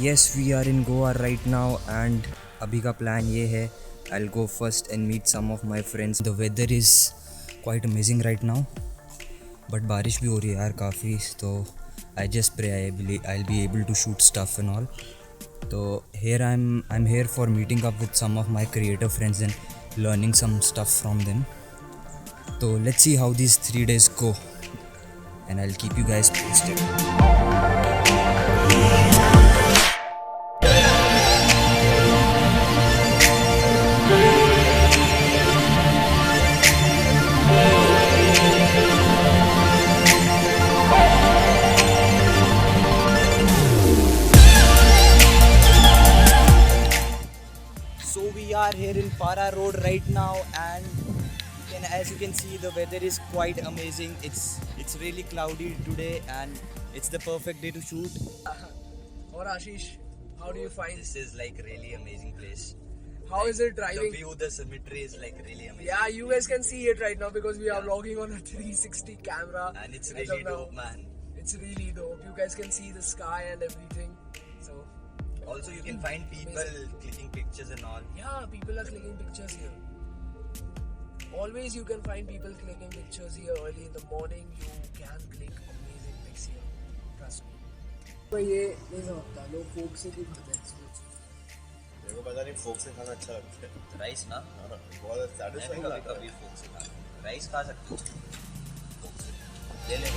yes, we are in Goa right now and अभी का plan ये है I'll go first and meet some of my friends. The weather is quite amazing right now, but बारिश भी हो रही है यार काफ़ी, तो I just pray I'll be able to shoot stuff and all. So here I'm here for meeting up with some of my creative friends and learning some stuff from them. So let's see how these 3 days go, and I'll keep you guys posted. So we are here in Parra Road right now, and as you can see, the weather is quite amazing. It's really cloudy today, and it's the perfect day to shoot. Or Aashish, how do you find This is like really amazing place. How is it driving? The view, the symmetry is like really amazing. Yeah, you guys can see it right now because we are vlogging on a 360 camera. And it's as really of now. dope, man. It's really dope. You guys can see the sky and everything. So Also, you can find people clicking pictures and all. yeah, people are clicking pictures here. Always you can find people clicking pictures here early in the morning. You can click amazing pics here. Trust me. तो ये नहीं समझता लोग फोक से क्यों खाते हैं मेरे को पता नहीं फोक से खाना अच्छा लगता है राइस ना? बहुत सैटिस्फाइंग लगता है कभी फोक से खा राइस खा सकते हो फोक से ले ले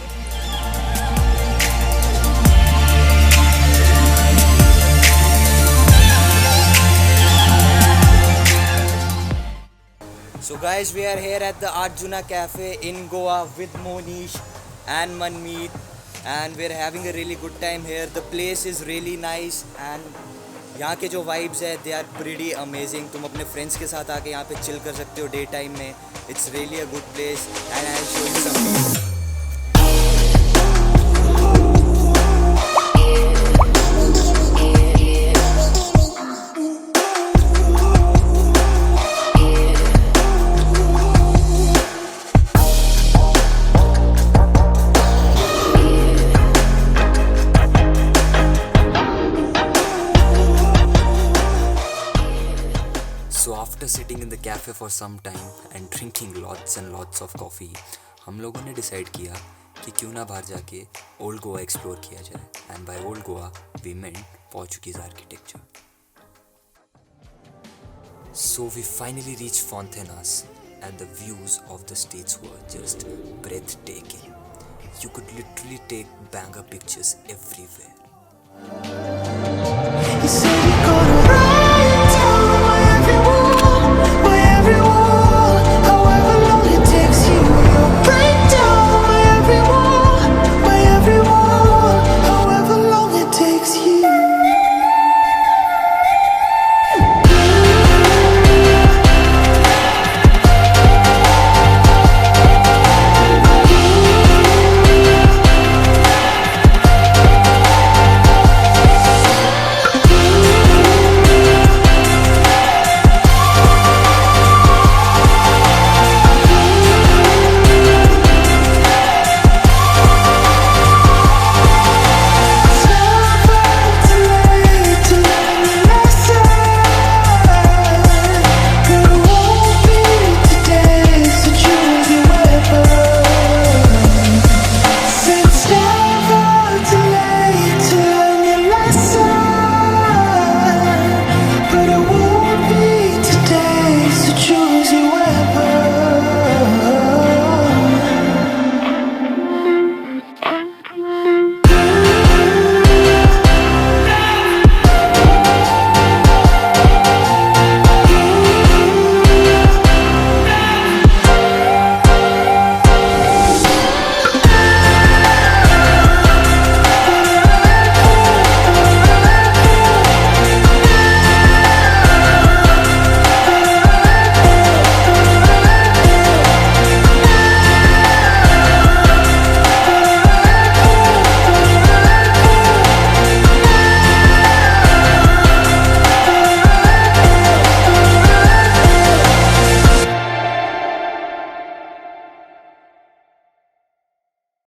So guys, we are here at the ARTJUNA cafe in Goa with Monish and Manmeet, and we're having a really good time here. The place is really nice and यहाँ के जो vibes है they are pretty amazing. तुम अपने friends के साथ आके यहाँ पे chill कर सकते हो day time में. It's really a good place and I'll show you some views. So after sitting in the cafe for some time and drinking lots and lots of coffee, हम लोगों ने decide किया कि क्यों ना बाहर जाके ओल्ड गोवा एक्सप्लोर किया जाए. And by old Goa we meant Portuguese architecture. So we finally reached Fontainhas and the views of the streets were just breathtaking. You could literally take banger pictures everywhere.